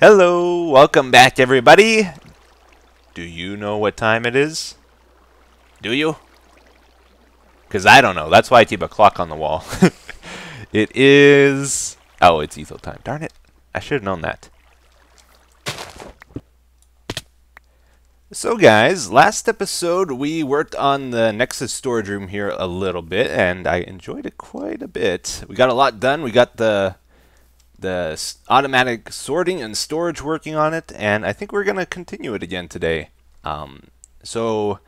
Hello, welcome back everybody. Do you know what time it is? Do you? Because I don't know. That's why I keep a clock on the wall. It is... Oh, it's Etho time. Darn it. I should have known that. So guys, last episode we worked on the Nexus storage room here a little bit, and I enjoyed it quite a bit. We got a lot done. We got the automatic sorting and storage working on it, and I think we're going to continue it again today. So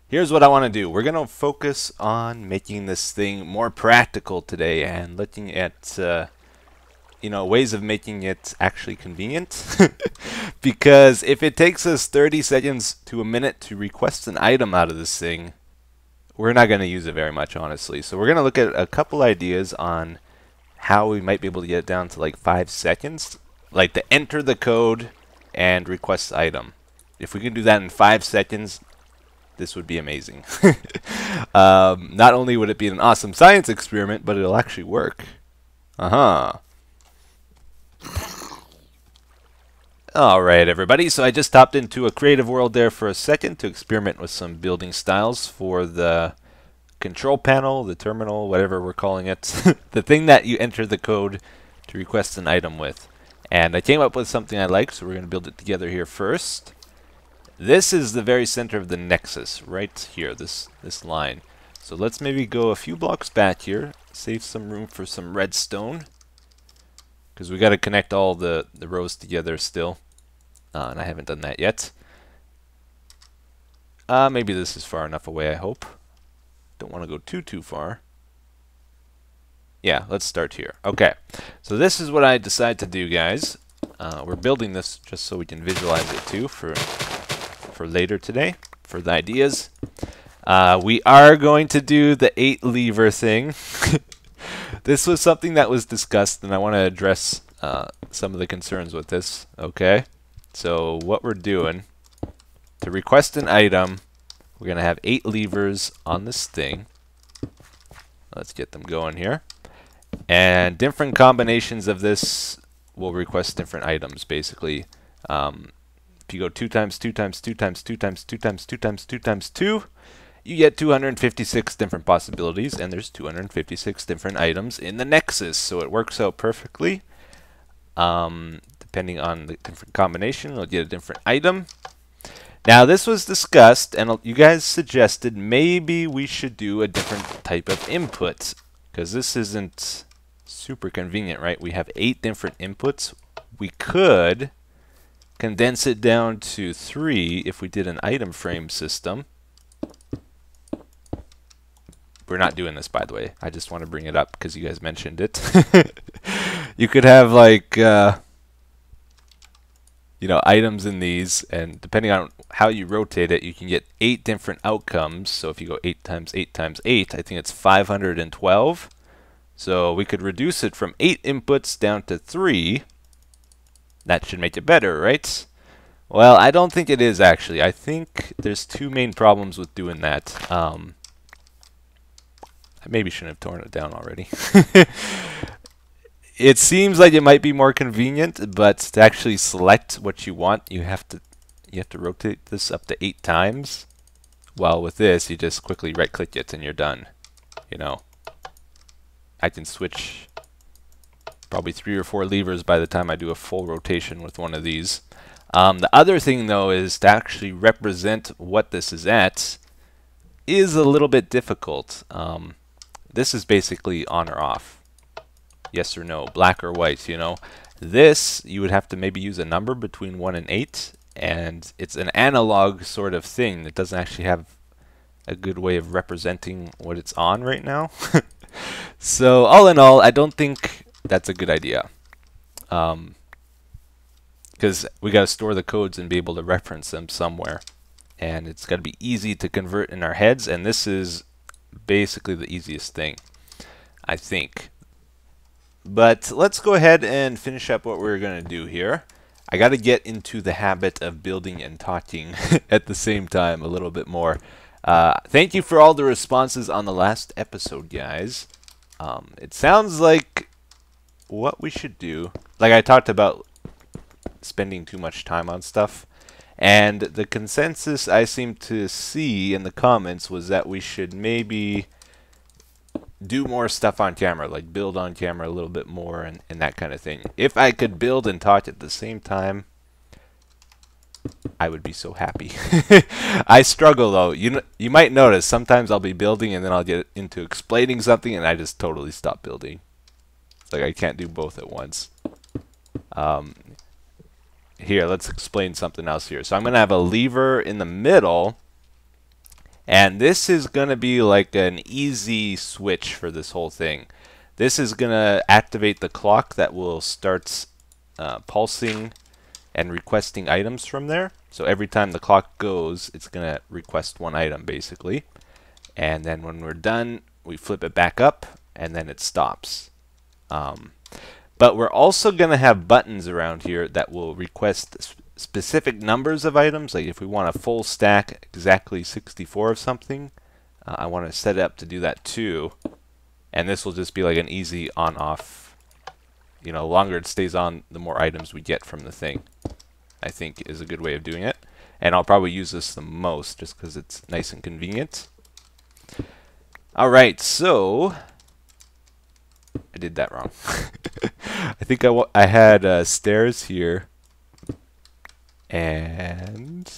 here's what I want to do. We're going to focus on making this thing more practical today and looking at ways of making it actually convenient. Because if it takes us 30 seconds to a minute to request an item out of this thing, we're not going to use it very much, honestly. So we're going to look at a couple ideas on how we might be able to get it down to like 5 seconds, like to enter the code and request the item. If we can do that in 5 seconds, this would be amazing. Not only would it be an awesome science experiment, but it'll actually work. Alright everybody, so I just hopped into a creative world there for a second to experiment with some building styles for the control panel, the terminal, whatever we're calling it. The thing that you enter the code to request an item with. And I came up with something I like, so we're going to build it together here first. This is the very center of the Nexus, right here, this line. So let's maybe go a few blocks back here, save some room for some redstone, because we got to connect all the rows together still, and I haven't done that yet. Maybe this is far enough away, I hope. Don't want to go too far. Yeah, let's start here. Okay, so this is what I decided to do, guys. We're building this just so we can visualize it too for later today, for the ideas. We are going to do the 8 lever thing. This was something that was discussed, and I want to address some of the concerns with this. Okay, so what we're doing, to request an item, we're going to have 8 levers on this thing. Let's get them going here. And different combinations of this will request different items, basically. If you go 2 times 2 times 2 times 2 times 2 times 2 times 2 times 2, you get 256 different possibilities, and there's 256 different items in the Nexus, so it works out perfectly. Depending on the different combination, you'll get a different item. Now this was discussed, and you guys suggested maybe we should do a different type of input, because this isn't super convenient, right? We have 8 different inputs. We could condense it down to 3 if we did an item frame system. We're not doing this, by the way. I just want to bring it up because you guys mentioned it. You could have like items in these, and depending on how you rotate it, you can get 8 different outcomes. So if you go 8 times 8 times 8, I think it's 512. So we could reduce it from 8 inputs down to 3. That should make it better, right? Well, I don't think it is, actually. I think there's 2 main problems with doing that. I maybe shouldn't have torn it down already. It seems like it might be more convenient, but to actually select what you want, you have to rotate this up to 8 times. While with this, you just quickly right-click it and you're done. I can switch probably 3 or 4 levers by the time I do a full rotation with one of these. The other thing, though, is to actually represent what this is at is a little bit difficult. This is basically on or off. Yes or no, black or white, This, you would have to maybe use a number between 1 and 8, and it's an analog sort of thing that doesn't actually have a good way of representing what it's on right now. So, all in all, I don't think that's a good idea. Because we got to store the codes and be able to reference them somewhere. And it's got to be easy to convert in our heads, and this is basically the easiest thing, I think. But let's go ahead and finish up what we're going to do here. I got to get into the habit of building and talking at the same time a little bit more. Thank you for all the responses on the last episode, guys. It sounds like what we should do, like I talked about spending too much time on stuff. And the consensus I seem to see in the comments was that we should maybe do more stuff on camera, like build on camera a little bit more and that kind of thing. If I could build and talk at the same time, I would be so happy. I struggle though. You might notice sometimes I'll be building and then I'll get into explaining something and I just totally stop building. It's like I can't do both at once. Here, let's explain something else here. So I'm going to have a lever in the middle, and this is going to be like an easy switch for this whole thing. This is going to activate the clock that will start pulsing and requesting items from there. So every time the clock goes, it's going to request one item basically. And then when we're done, we flip it back up and then it stops. But we're also going to have buttons around here that will request specific numbers of items. Like if we want a full stack, exactly 64 of something, I want to set it up to do that too. And this will just be like an easy on-off. You know, the longer it stays on, the more items we get from the thing, I think is a good way of doing it. And I'll probably use this the most just because it's nice and convenient. Alright, so I did that wrong. I think I had stairs here. And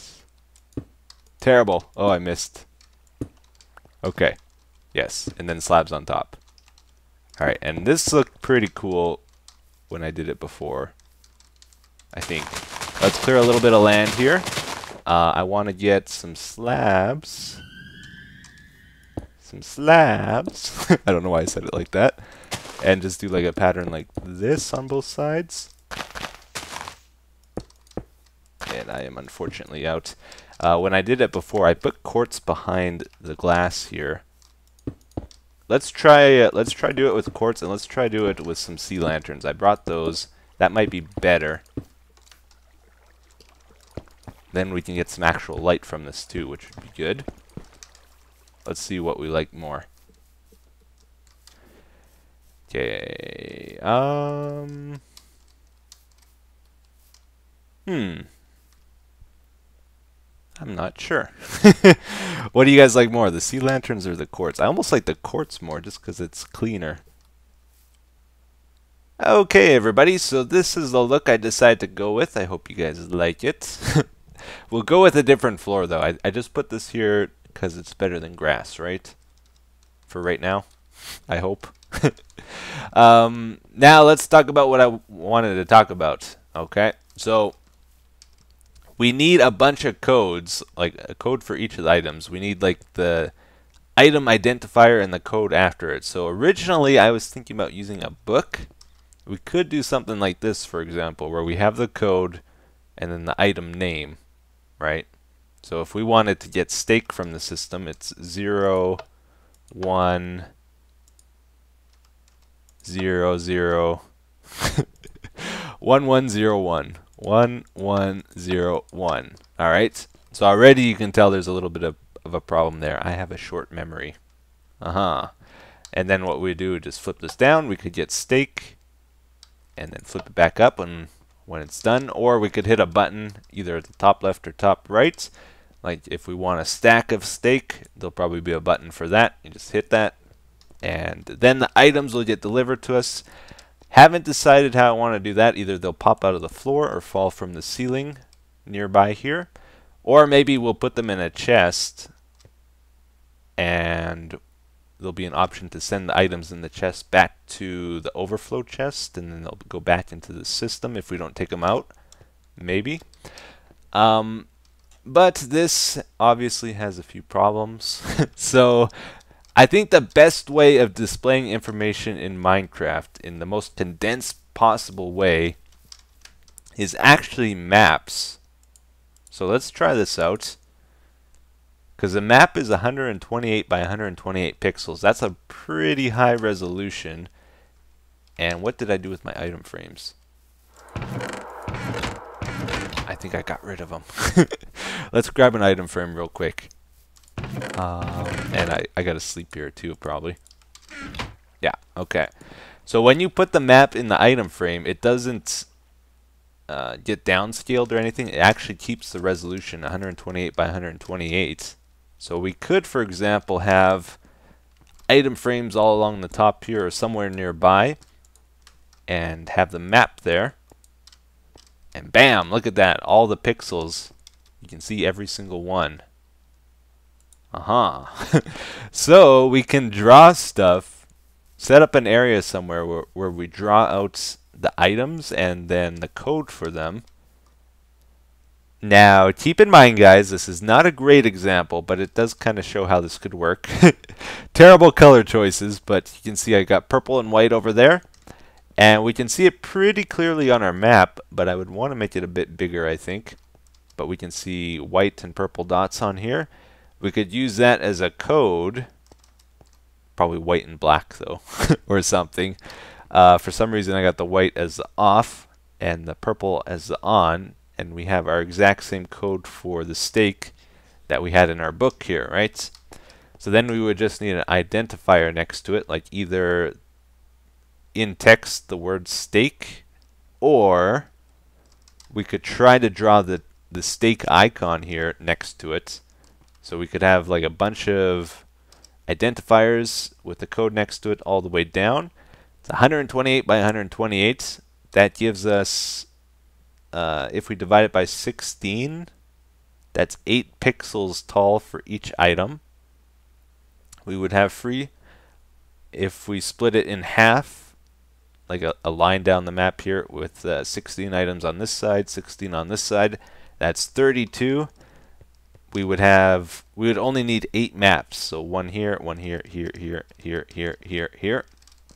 terrible. Oh, I missed. Okay. Yes, and then slabs on top. Alright, and this looked pretty cool when I did it before, I think. Let's clear a little bit of land here. I want to get some slabs. Some slabs. I don't know why I said it like that. And just do like a pattern like this on both sides. And I am unfortunately out. When I did it before, I put quartz behind the glass here. Let's try do it with quartz, and let's try do it with some sea lanterns. I brought those. That might be better. Then we can get some actual light from this too, which would be good. Let's see what we like more. Okay. I'm not sure. What do you guys like more, the sea lanterns or the quartz? I almost like the quartz more just because it's cleaner. Okay, everybody, so this is the look I decided to go with. I hope you guys like it. We'll go with a different floor, though. I just put this here because it's better than grass, right? For right now, I hope. Now let's talk about what I wanted to talk about. Okay, so we need a bunch of codes, like a code for each of the items. We need like the item identifier and the code after it. So originally I was thinking about using a book. We could do something like this, for example, where we have the code and then the item name, right? So if we wanted to get steak from the system, it's 0, 1, 0, 0, 1101. 1101. Alright, so already you can tell there's a little bit of a problem there. I have a short memory. And then what we do is just flip this down. We could get steak and then flip it back up when it's done, or we could hit a button either at the top left or top right. Like if we want a stack of steak, there'll probably be a button for that. You just hit that and then the items will get delivered to us. Haven't decided how I want to do that. Either they'll pop out of the floor or fall from the ceiling nearby here, or maybe we'll put them in a chest and there'll be an option to send the items in the chest back to the overflow chest, and then they'll go back into the system if we don't take them out. Maybe. But this obviously has a few problems. So I think the best way of displaying information in Minecraft in the most condensed possible way is actually maps. So let's try this out. Because the map is 128 by 128 pixels. That's a pretty high resolution. And what did I do with my item frames? I think I got rid of them. Let's grab an item frame real quick. And I gotta sleep here too, probably. Yeah, okay. So when you put the map in the item frame, it doesn't get downscaled or anything. It actually keeps the resolution 128 by 128. So we could, for example, have item frames all along the top here or somewhere nearby and have the map there. And bam, look at that, all the pixels. You can see every single one. So we can draw stuff, set up an area somewhere where we draw out the items and then the code for them. Now, keep in mind, guys, this is not a great example, but it does kind of show how this could work. Terrible color choices, but you can see I got purple and white over there. And we can see it pretty clearly on our map, but I would want to make it a bit bigger, I think. But we can see white and purple dots on here. We could use that as a code. Probably white and black, though, or something. For some reason, I got the white as the off and the purple as the on. And we have our exact same code for the stake that we had in our book here, right? So then we would just need an identifier next to it, like either in text the word stake, or we could try to draw the stake icon here next to it. So we could have like a bunch of identifiers with the code next to it all the way down. It's 128 by 128. That gives us, if we divide it by 16, that's 8 pixels tall for each item. We would have free. If we split it in half, like a line down the map here with 16 items on this side, 16 on this side, that's 32. We would only need 8 maps. So one here, here, here.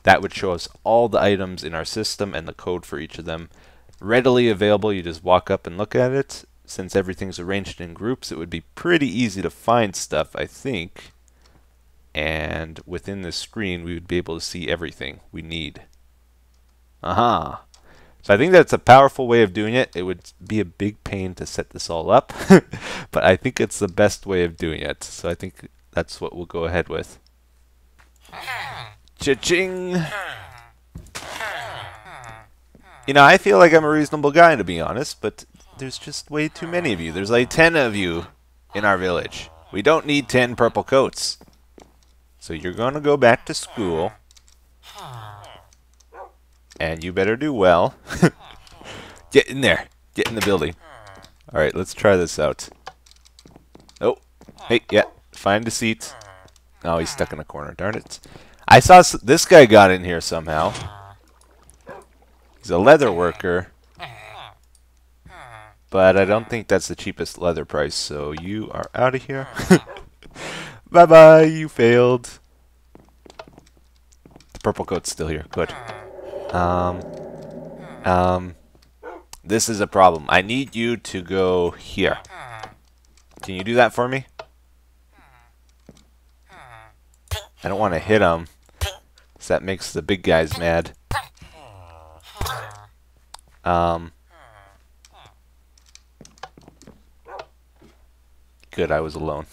That would show us all the items in our system and the code for each of them. Readily available, you just walk up and look at it. Since everything's arranged in groups, it would be pretty easy to find stuff, I think. And within this screen, we would be able to see everything we need. So I think that's a powerful way of doing it. It would be a big pain to set this all up, but I think it's the best way of doing it. So I think that's what we'll go ahead with. Cha-ching! You know, I feel like I'm a reasonable guy, to be honest, but there's just way too many of you. There's like 10 of you in our village. We don't need 10 purple coats. So you're going to go back to school. And you better do well. Get in there. Get in the building. Alright, let's try this out. Oh. Hey, yeah. Find a seat. Oh, he's stuck in a corner. Darn it. I saw this guy got in here somehow. He's a leather worker. But I don't think that's the cheapest leather price, so you are out of here. Bye-bye, you failed. The purple coat's still here. Good. This is a problem. I need you to go here. Can you do that for me? I don't want to hit him, so that makes the big guys mad. Good, I was alone.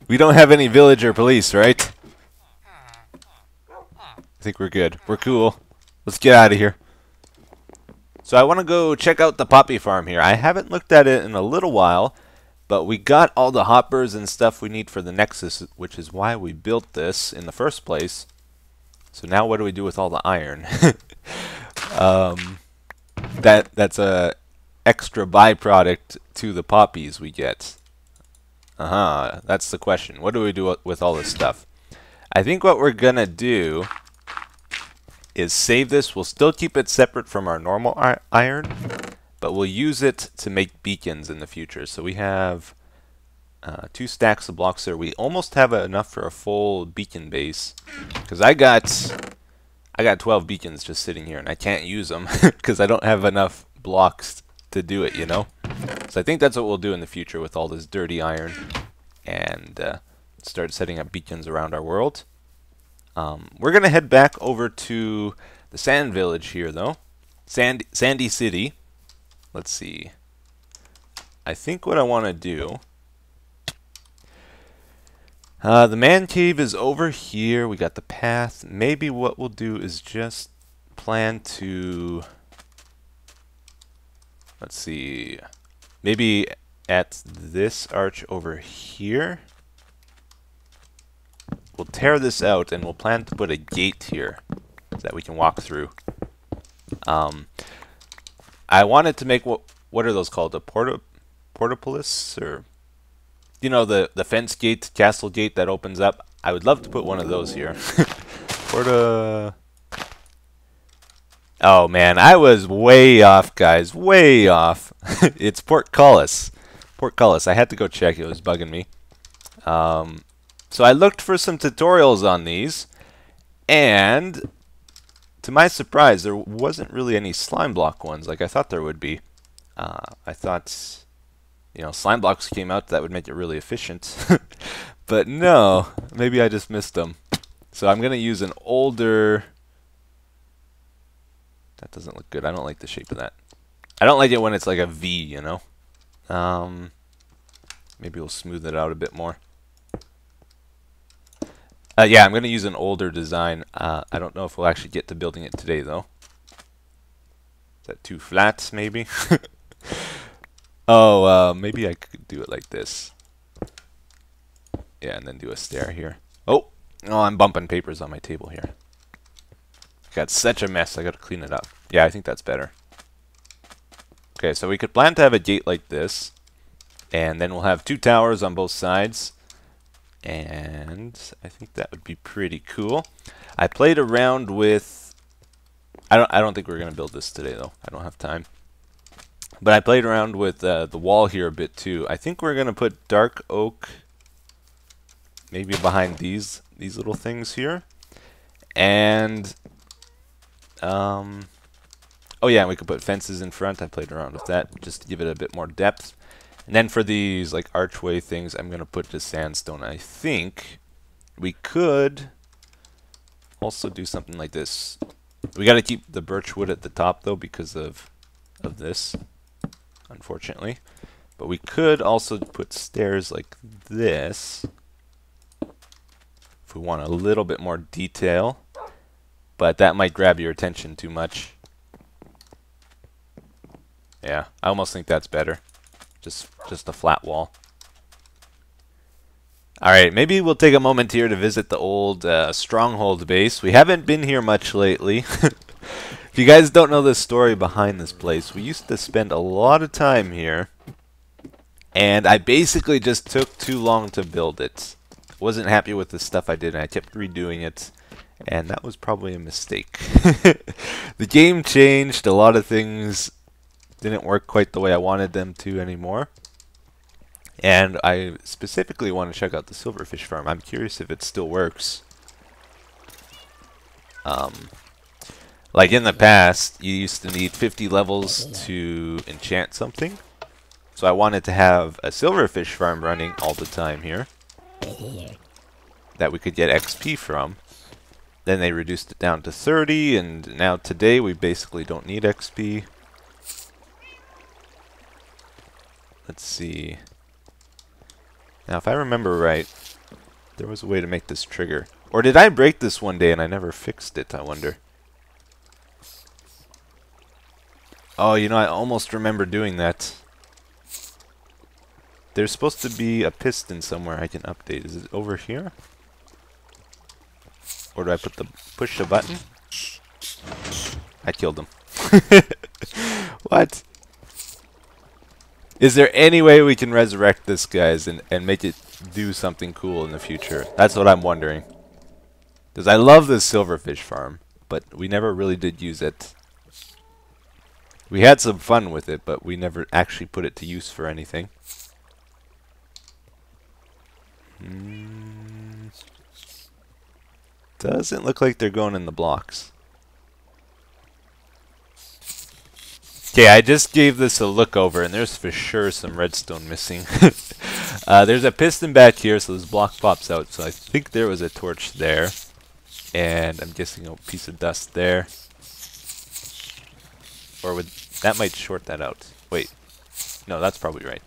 We don't have any villager police, right? I think we're good. We're cool. Let's get out of here. So I want to go check out the poppy farm here. I haven't looked at it in a little while, but we got all the hoppers and stuff we need for the Nexus, which is why we built this in the first place. So now what do we do with all the iron? That's a extra byproduct to the poppies we get. That's the question. What do we do with all this stuff? I think what we're gonna do is save this. We'll still keep it separate from our normal iron, but we'll use it to make beacons in the future. So we have 2 stacks of blocks there. We almost have enough for a full beacon base, because I got 12 beacons just sitting here, and I can't use them because I don't have enough blocks to do it, you know? So I think that's what we'll do in the future with all this dirty iron, and start setting up beacons around our world. We're going to head back over to the sand village here, though. Sandy City. Let's see. I think what I want to do... the man cave is over here. We got the path. Maybe what we'll do is just plan to let's see, maybe at this arch over here. We'll tear this out and we'll plan to put a gate here that we can walk through. I wanted to make what are those called? A portopolis, or you know, the fence gate, castle gate that opens up. I would love to put one of those here. Oh man, I was way off, guys, way off. It's portcullis. Portcullis. I had to go check. It was bugging me. So I looked for some tutorials on these, and to my surprise, there wasn't really any slime block ones like I thought there would be. I thought, you know, slime blocks came out that would make it really efficient. But no, maybe I just missed them. So I'm going to use an older... That doesn't look good. I don't like the shape of that. I don't like it when it's like a V, you know? Maybe we'll smooth it out a bit more. Yeah, I'm going to use an older design. I don't know if we'll actually get to building it today, though. Is that too flat, maybe? Oh, maybe I could do it like this. Yeah, and then do a stair here. Oh, I'm bumping papers on my table here. Got such a mess, I gotta clean it up. Yeah, I think that's better. Okay, so we could plan to have a gate like this, and then we'll have 2 towers on both sides, and I think that would be pretty cool. I played around with... I don't think we're gonna build this today though. I don't have time. But I played around with the wall here a bit too. I think we're gonna put dark oak maybe behind these little things here, and oh yeah, we could put fences in front. I played around with that just to give it a bit more depth. And then for these like archway things, I'm gonna put just sandstone. I think we could also do something like this. We got to keep the birch wood at the top though because of this, unfortunately. But we could also put stairs like this if we want a little bit more detail. But that might grab your attention too much. Yeah, I almost think that's better. Just a flat wall. Alright, maybe we'll take a moment here to visit the old stronghold base. We haven't been here much lately. If you guys don't know the story behind this place, we used to spend a lot of time here. And I basically just took too long to build it. Wasn't happy with the stuff I did and I kept redoing it. And that was probably a mistake. The game changed. A lot of things didn't work quite the way I wanted them to anymore. And I specifically want to check out the silverfish farm. I'm curious if it still works. Like in the past, you used to need 50 levels to enchant something. So I wanted to have a silverfish farm running all the time here that we could get XP from. Then they reduced it down to 30, and now today we basically don't need XP. Let's see. Now if I remember right, there was a way to make this trigger. Or did I break this one day and I never fixed it, I wonder? Oh, you know, I almost remember doing that. There's supposed to be a piston somewhere I can update. Is it over here? Or do I push the button? I killed him. What? Is there any way we can resurrect this, guys, and make it do something cool in the future? That's what I'm wondering. Because I love this silverfish farm, but we never really did use it. We had some fun with it, but we never actually put it to use for anything. Doesn't look like they're going in the blocks. Okay, I just gave this a look over, and there's for sure some redstone missing. There's a piston back here, so this block pops out. So I think there was a torch there, and I'm guessing a piece of dust there. Or would that might short that out? Wait, no, that's probably right.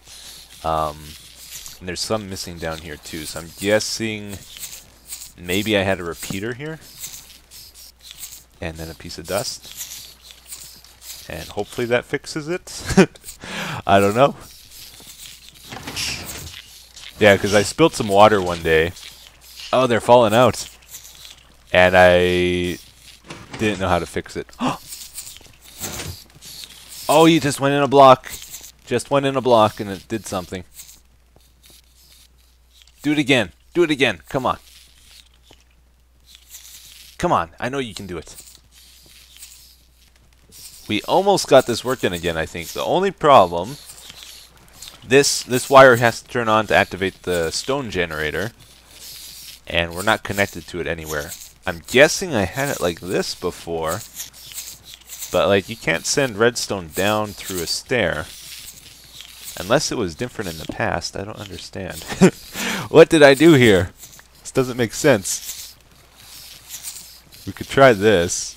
And there's some missing down here too, so I'm guessing maybe I had a repeater here, and then a piece of dust, and hopefully that fixes it. I don't know. Yeah, because I spilled some water one day. Oh, they're falling out. And I didn't know how to fix it. Oh, you just went in a block. Just went in a block and it did something. Do it again. Do it again. Come on. Come on. I know you can do it. We almost got this working again, I think. The only problem, this wire has to turn on to activate the stone generator, and we're not connected to it anywhere. I'm guessing I had it like this before, but like you can't send redstone down through a stair unless it was different in the past. I don't understand. What did I do here? This doesn't make sense. We could try this.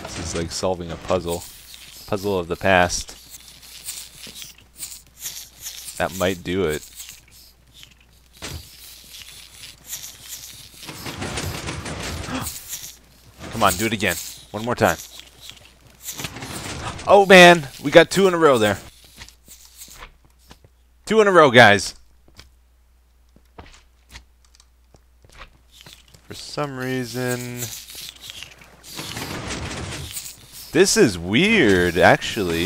This is like solving a puzzle. Puzzle of the past. That might do it. Come on, do it again. One more time. Oh man, we got 2 in a row there. 2 in a row, guys. For some reason... This is weird, actually.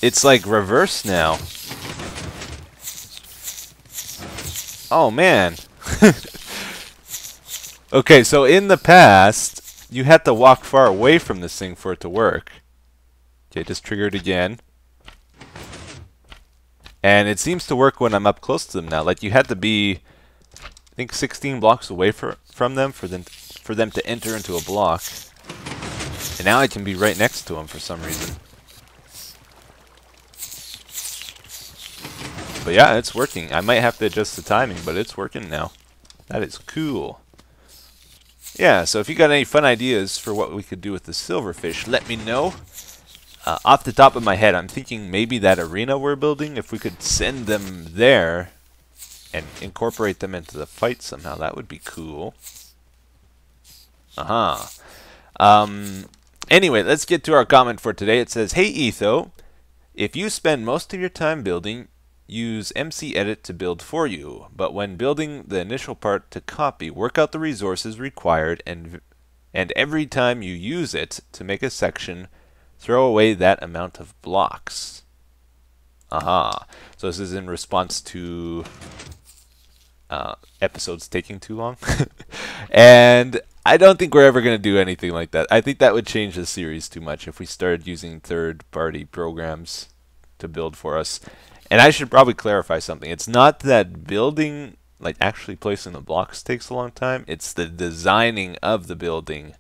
It's like reverse now. Oh man. Okay, so in the past, you had to walk far away from this thing for it to work. Okay, just triggered again. And it seems to work when I'm up close to them now. Like you had to be, I think, 16 blocks away from them for them to enter into a block. And now I can be right next to them for some reason. But yeah, it's working. I might have to adjust the timing, but it's working now. That is cool. Yeah, so if you got any fun ideas for what we could do with the silverfish, let me know. Off the top of my head, I'm thinking maybe that arena we're building, if we could send them there and incorporate them into the fight somehow, that would be cool. Anyway, let's get to our comment for today. It says, "Hey Etho, if you spend most of your time building, use MC Edit to build for you. But when building the initial part to copy, work out the resources required and every time you use it to make a section, throw away that amount of blocks." So this is in response to episodes taking too long. And I don't think we're ever going to do anything like that. I think that would change the series too much if we started using third-party programs to build for us. And I should probably clarify something. It's not that building, like actually placing the blocks, takes a long time. It's the designing of the building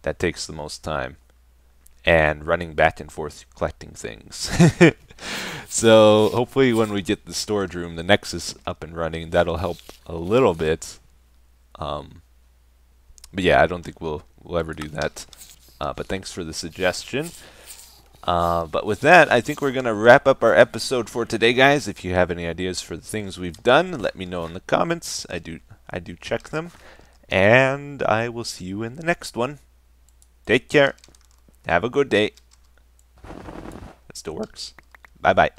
that takes the most time. And running back and forth collecting things. So hopefully when we get the storage room, the Nexus, up and running, that'll help a little bit. But yeah, I don't think we'll ever do that. But thanks for the suggestion. But with that, I think we're going to wrap up our episode for today, guys. If you have any ideas for the things we've done, let me know in the comments. I do check them. And I will see you in the next one. Take care. Have a good day. It still works. Bye-bye.